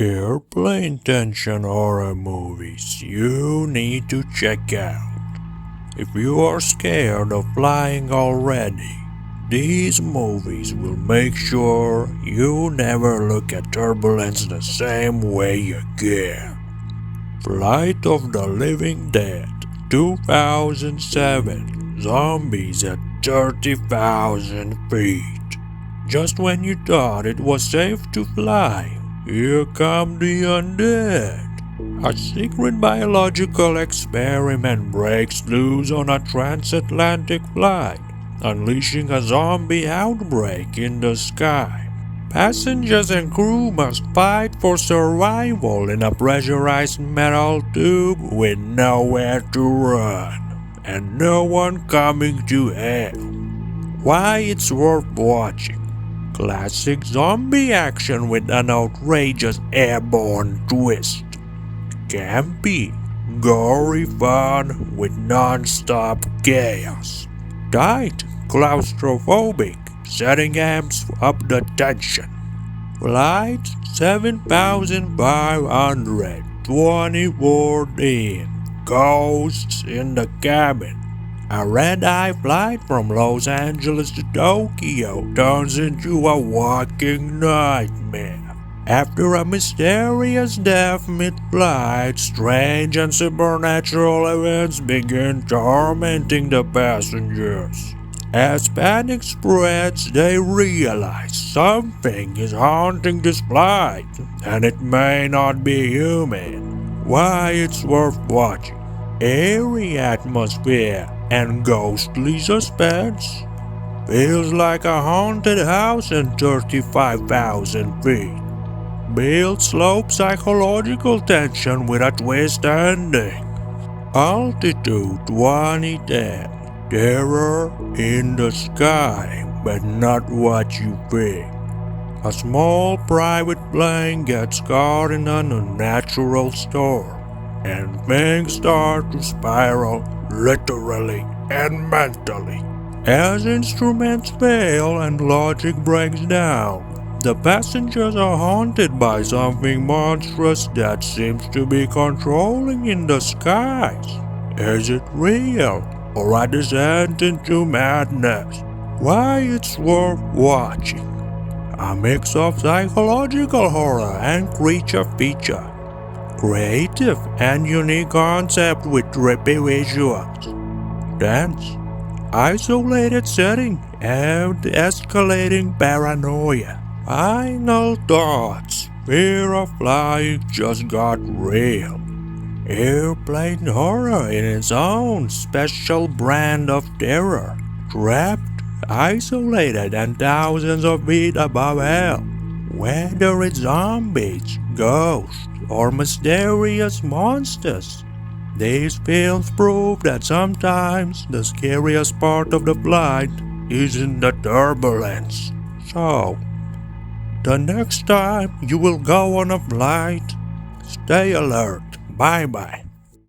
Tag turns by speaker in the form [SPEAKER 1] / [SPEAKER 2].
[SPEAKER 1] Airplane tension horror movies you need to check out. If you are scared of flying already, these movies will make sure you never look at turbulence the same way again. Flight of the Living Dead 2007. Zombies at 30,000 feet. Just when you thought it was safe to fly, here come the undead. A secret biological experiment breaks loose on a transatlantic flight, unleashing a zombie outbreak in the sky. Passengers and crew must fight for survival in a pressurized metal tube with nowhere to run and no one coming to help. Why it's worth watching. Classic zombie action with an outrageous airborne twist. Campy, gory fun with non-stop chaos. Tight, claustrophobic, setting amps up the tension. Flight 7,524 in. Ghosts in the cabin. A red-eye flight from Los Angeles to Tokyo turns into a walking nightmare. After a mysterious death mid-flight, strange and supernatural events begin tormenting the passengers. As panic spreads, they realize something is haunting this flight, and it may not be human. Why it's worth watching. Eerie atmosphere and ghostly suspense. Feels like a haunted house in 35,000 feet. Builds slow psychological tension with a twist ending. Altitude 2010. Terror in the sky, but not what you think. A small private plane gets caught in an unnatural storm, and things start to spiral literally and mentally. As instruments fail and logic breaks down, the passengers are haunted by something monstrous that seems to be controlling in the skies. Is it real, or a descent into madness? Why it's worth watching. A mix of psychological horror and creature feature. Creative and unique concept with trippy visuals. Tense, isolated setting and escalating paranoia. Final thoughts. Fear of flying just got real. Airplane horror in its own special brand of terror. Trapped, isolated, and thousands of feet above hell. Whether it's zombies, ghosts, or mysterious monsters, these films prove that sometimes the scariest part of the flight isn't the turbulence. So, the next time you will go on a flight, stay alert. Bye-bye.